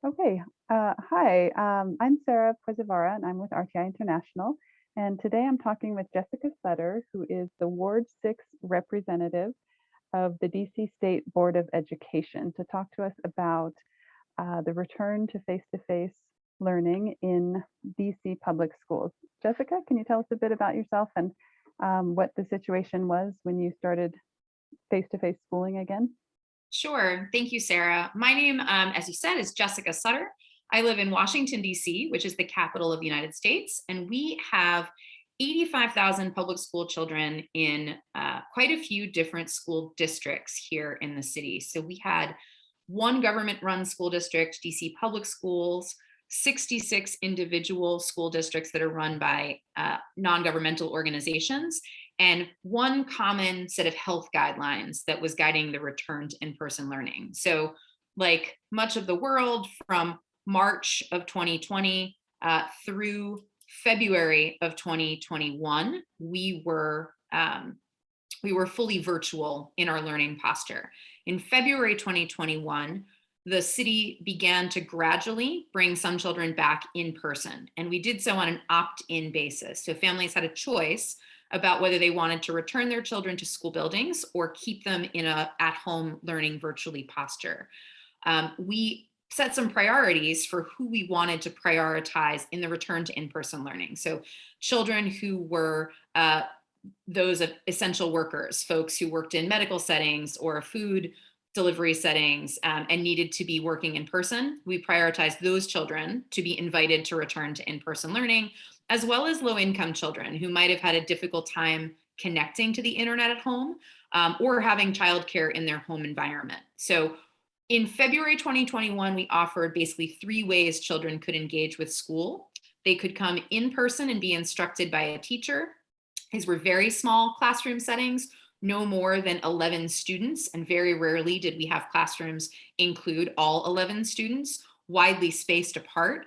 Okay. Hi, I'm Sarah Pozavara, and I'm with RTI International. And today I'm talking with Jessica Sutter, who is the Ward 6 representative of the DC State Board of Education, to talk to us about the return to face learning in DC public schools. Jessica, can you tell us a bit about yourself and what the situation was when you started face to face schooling again? Sure. Thank you, Sarah. My name, as you said, is Jessica Sutter. I live in Washington, D.C., which is the capital of the United States, and we have 85,000 public school children in quite a few different school districts here in the city. So we had one government run school district, DC Public Schools, 66 individual school districts that are run by non governmental organizations, and one common set of health guidelines that was guiding the return to in person learning. So, like much of the world, from March of 2020 through February of 2021, we were fully virtual in our learning posture. In February 2021, the city began to gradually bring some children back in person, and we did so on an opt-in basis. So families had a choice about whether they wanted to return their children to school buildings or keep them in a at-home learning virtually posture. We set some priorities for who we wanted to prioritize in the return to in-person learning. So children who were those of essential workers, folks who worked in medical settings or food delivery settings and needed to be working in person, we prioritized those children to be invited to return to in-person learning, as well as low-income children who might have had a difficult time connecting to the internet at home or having childcare in their home environment. So in February 2021, we offered basically three ways children could engage with school. They could come in person and be instructed by a teacher. These were very small classroom settings, no more than 11 students, and very rarely did we have classrooms include all 11 students, widely spaced apart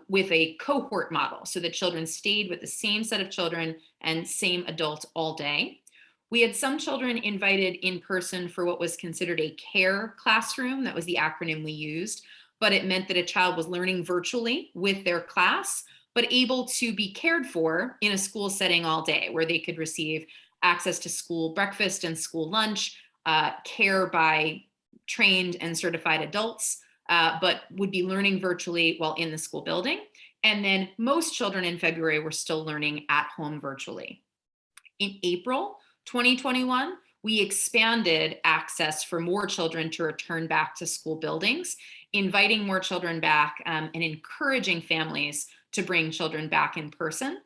with a cohort model, so that children stayed with the same set of children and same adults all day. We had some children invited in person for what was considered a care classroom. That was the acronym we used, but it meant that a child was learning virtually with their class, but able to be cared for in a school setting all day, where they could receive access to school breakfast and school lunch, care by trained and certified adults, but would be learning virtually while in the school building. And then most children in February were still learning at home virtually. In April 2021, we expanded access for more children to return back to school buildings, inviting more children back and encouraging families to bring children back in person.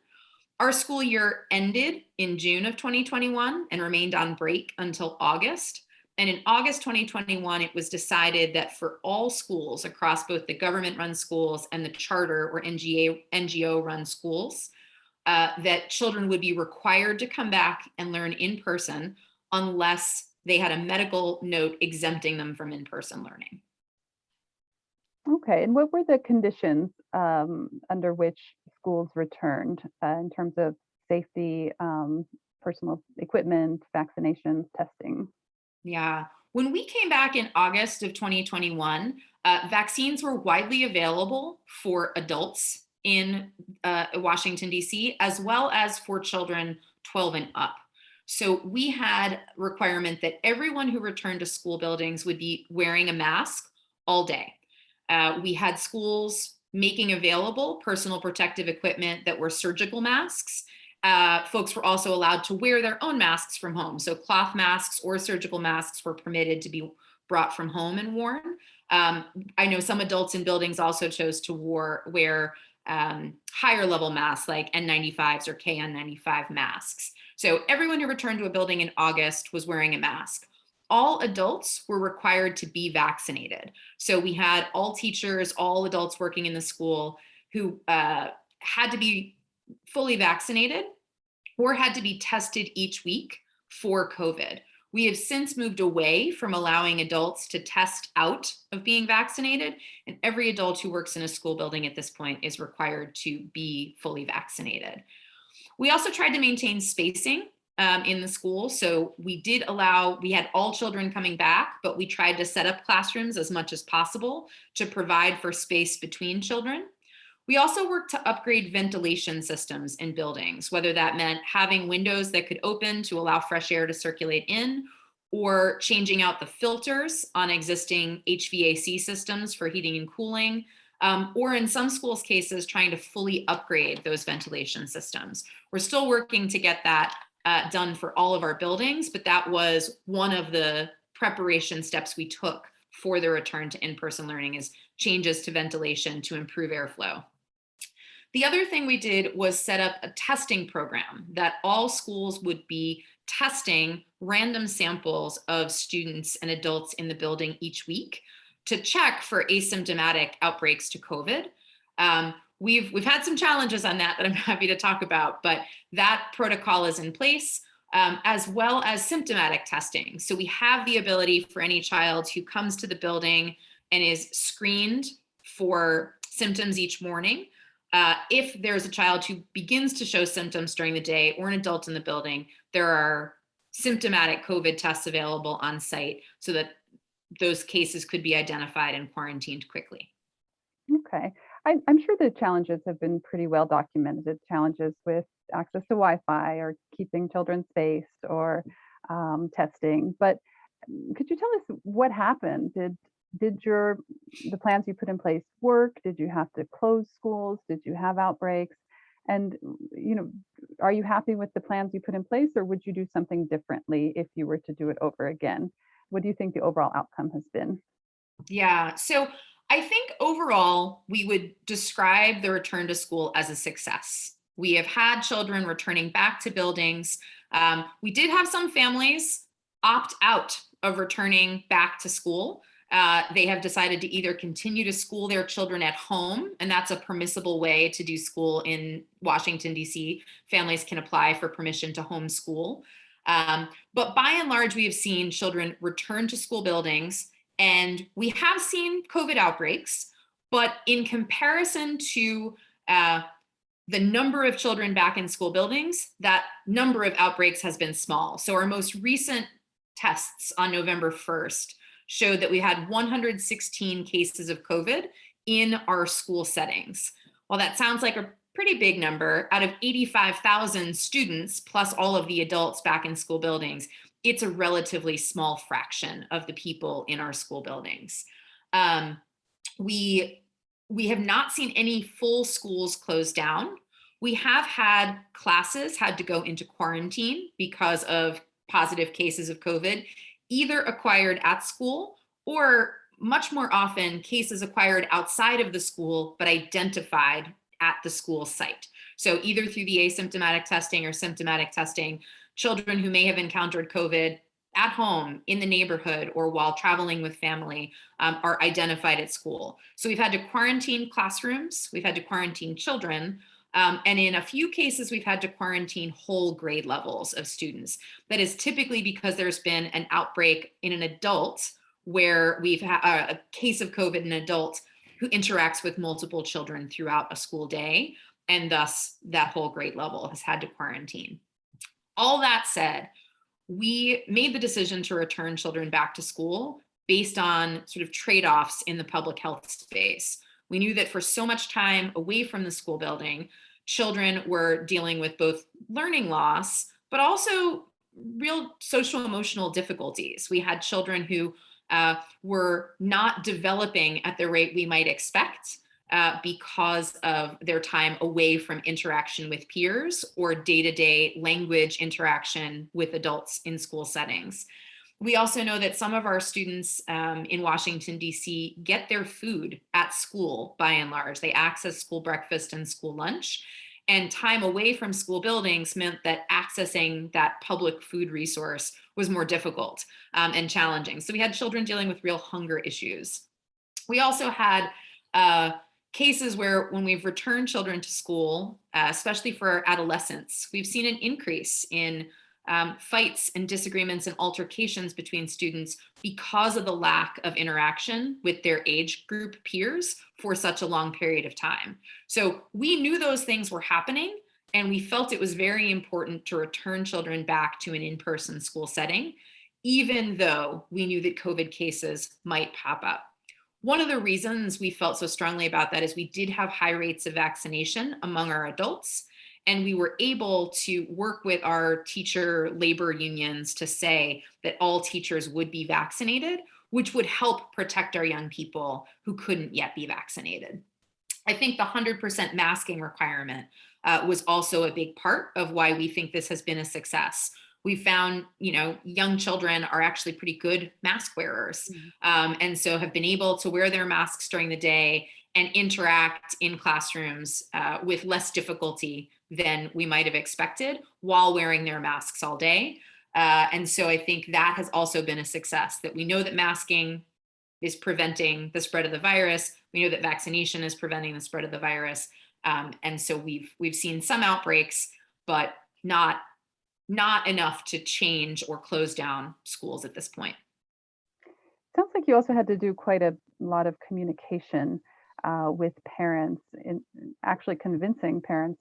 Our school year ended in June of 2021 and remained on break until August. And in August 2021, it was decided that for all schools across both the government-run schools and the charter or NGO-run schools, that children would be required to come back and learn in person unless they had a medical note exempting them from in-person learning. Okay, and what were the conditions under which schools returned in terms of safety, personal equipment, vaccinations, testing? Yeah. When we came back in August of 2021, vaccines were widely available for adults in Washington, D.C., as well as for children 12 and up. So we had requirement that everyone who returned to school buildings would be wearing a mask all day. We had schools making available personal protective equipment that were surgical masks. Folks were also allowed to wear their own masks from home. So cloth masks or surgical masks were permitted to be brought from home and worn. I know some adults in buildings also chose to wear higher level masks like N95s or KN95 masks. So everyone who returned to a building in August was wearing a mask. All adults were required to be vaccinated. So we had all teachers, all adults working in the school who had to be fully vaccinated or had to be tested each week for COVID. We have since moved away from allowing adults to test out of being vaccinated, and every adult who works in a school building at this point is required to be fully vaccinated. We also tried to maintain spacing in the school. So we had all children coming back, but we tried to set up classrooms as much as possible to provide for space between children. We also worked to upgrade ventilation systems in buildings, whether that meant having windows that could open to allow fresh air to circulate in, or changing out the filters on existing HVAC systems for heating and cooling, or in some schools' cases, trying to fully upgrade those ventilation systems. We're still working to get that done for all of our buildings, but that was one of the preparation steps we took for the return to in-person learning, is changes to ventilation to improve airflow. The other thing we did was set up a testing program that all schools would be testing random samples of students and adults in the building each week to check for asymptomatic outbreaks to COVID. We've had some challenges on that I'm happy to talk about, but that protocol is in place, as well as symptomatic testing. So we have the ability for any child who comes to the building and is screened for symptoms each morning. If there's a child who begins to show symptoms during the day, or an adult in the building, there are symptomatic COVID tests available on site so that those cases could be identified and quarantined quickly. Okay. I'm sure the challenges have been pretty well documented, challenges with access to Wi-Fi or keeping children spaced or testing. But could you tell us what happened? Did the plans you put in place work? Did you have to close schools? Did you have outbreaks? And are you happy with the plans you put in place, or would you do something differently if you were to do it over again? What do you think the overall outcome has been? Yeah, so I think overall, we would describe the return to school as a success. We have had children returning back to buildings. We did have some families opt out of returning back to school. They have decided to either continue to school their children at home, and that's a permissible way to do school in Washington, D.C. Families can apply for permission to homeschool. But by and large, we have seen children return to school buildings, and we have seen COVID outbreaks, but in comparison to the number of children back in school buildings, that number of outbreaks has been small. So our most recent tests on November 1st showed that we had 116 cases of COVID in our school settings. While that sounds like a pretty big number, out of 85,000 students, plus all of the adults back in school buildings, it's a relatively small fraction of the people in our school buildings. We have not seen any full schools closed down. We have had classes had to go into quarantine because of positive cases of COVID, either acquired at school or, much more often, cases acquired outside of the school but identified at the school site. So either through the asymptomatic testing or symptomatic testing, children who may have encountered COVID at home, in the neighborhood, or while traveling with family are identified at school. So we've had to quarantine classrooms, we've had to quarantine children, and in a few cases, we've had to quarantine whole grade levels of students. That is typically because there's been an outbreak in an adult where we've had a case of COVID in an adult who interacts with multiple children throughout a school day, and thus that whole grade level has had to quarantine. All that said, we made the decision to return children back to school based on sort of trade-offs in the public health space. We knew that for so much time away from the school building, children were dealing with both learning loss, but also real social emotional difficulties. We had children who were not developing at the rate we might expect because of their time away from interaction with peers or day-to-day language interaction with adults in school settings. We also know that some of our students in Washington, D.C. get their food at school by and large. They access school breakfast and school lunch. And time away from school buildings meant that accessing that public food resource was more difficult and challenging. So we had children dealing with real hunger issues. We also had cases where when we've returned children to school, especially for adolescents, we've seen an increase in fights and disagreements and altercations between students because of the lack of interaction with their age group peers for such a long period of time. So we knew those things were happening, And we felt it was very important to return children back to an in-person school setting, even though we knew that COVID cases might pop up. One of the reasons we felt so strongly about that is we did have high rates of vaccination among our adults, and we were able to work with our teacher labor unions to say that all teachers would be vaccinated, which would help protect our young people who couldn't yet be vaccinated. I think the 100% masking requirement was also a big part of why we think this has been a success. We found, young children are actually pretty good mask wearers, Mhm. and so have been able to wear their masks during the day and interact in classrooms with less difficulty than we might have expected while wearing their masks all day. And so I think that has also been a success, that we know that masking is preventing the spread of the virus. We know that vaccination is preventing the spread of the virus. And so we've seen some outbreaks, but not enough to change or close down schools at this point. Sounds like you also had to do quite a lot of communication with parents in actually convincing parents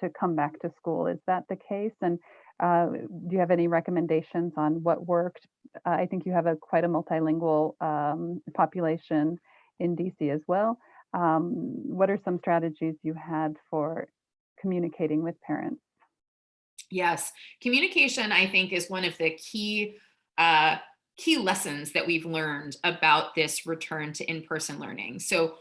to come back to school. Is that the case? And do you have any recommendations on what worked? I think you have quite a multilingual population in DC as well. What are some strategies you had for communicating with parents? Yes, communication, I think, is one of the uh, key lessons that we've learned about this return to in-person learning. So,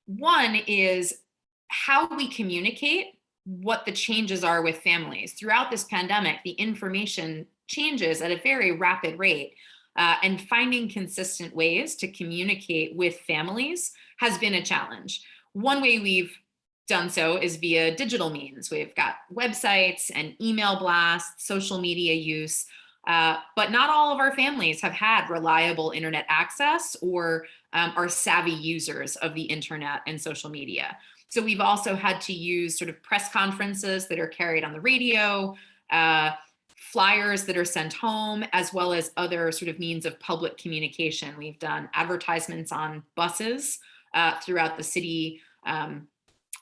one is how we communicate what the changes are with families. Throughout this pandemic, the information changes at a very rapid rate. And finding consistent ways to communicate with families has been a challenge. One way we've done so is via digital means. We've got websites and email blasts, social media use, but not all of our families have had reliable internet access or are savvy users of the internet and social media. So we've also had to use sort of press conferences that are carried on the radio, flyers that are sent home, as well as other sort of means of public communication. We've done advertisements on buses throughout the city,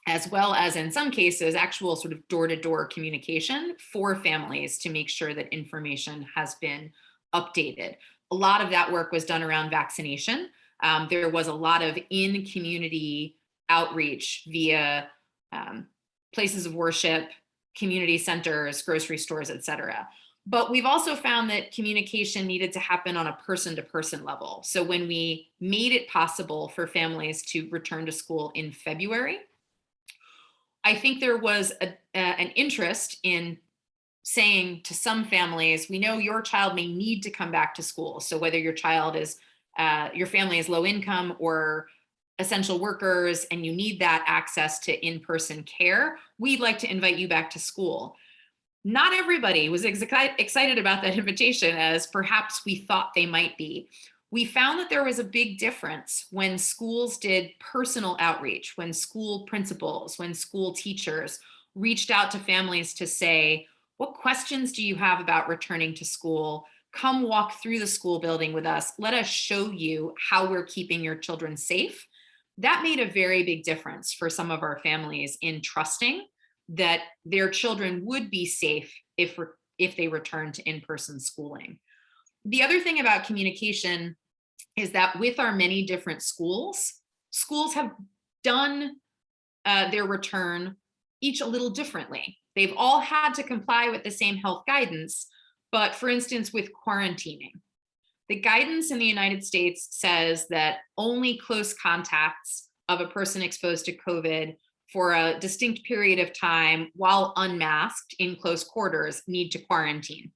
as well as in some cases, actual sort of door-to-door communication for families to make sure that information has been updated. A lot of that work was done around vaccination. There was a lot of in-community outreach via places of worship, community centers, grocery stores, et cetera. But we've also found that communication needed to happen on a person-to-person level. So when we made it possible for families to return to school in February, I think there was an interest in saying to some families, we know your child may need to come back to school. So whether your family is low income or essential workers and you need that access to in-person care, we'd like to invite you back to school. Not everybody was excited about that invitation as perhaps we thought they might be. We found that there was a big difference when schools did personal outreach, when school principals, when school teachers reached out to families to say, what questions do you have about returning to school? Come walk through the school building with us. Let us show you how we're keeping your children safe. That made a very big difference for some of our families in trusting that their children would be safe if they returned to in-person schooling. The other thing about communication is that with our many different schools have done their return each a little differently. They've all had to comply with the same health guidance, but for instance, with quarantining, the guidance in the United States says that only close contacts of a person exposed to COVID for a distinct period of time while unmasked in close quarters need to quarantine.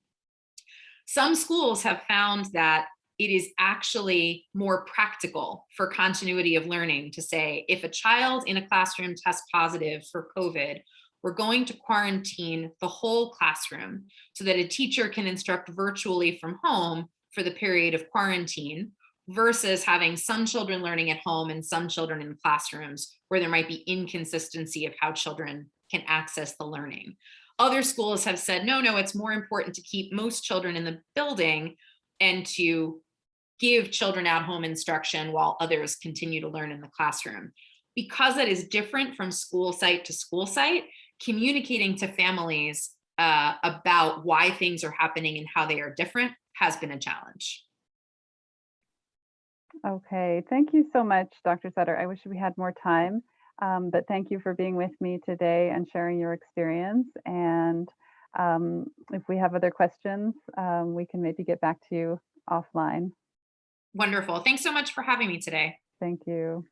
Some schools have found that it is actually more practical for continuity of learning to say, if a child in a classroom tests positive for COVID, we're going to quarantine the whole classroom so that a teacher can instruct virtually from home for the period of quarantine versus having some children learning at home and some children in classrooms where there might be inconsistency of how children can access the learning. Other schools have said, no, it's more important to keep most children in the building and to give children at home instruction while others continue to learn in the classroom. Because it is different from school site to school site, communicating to families about why things are happening and how they are different has been a challenge. Okay, thank you so much, Dr. Sutter. I wish we had more time, but thank you for being with me today and sharing your experience. And if we have other questions, we can maybe get back to you offline. Wonderful. Thanks so much for having me today. Thank you.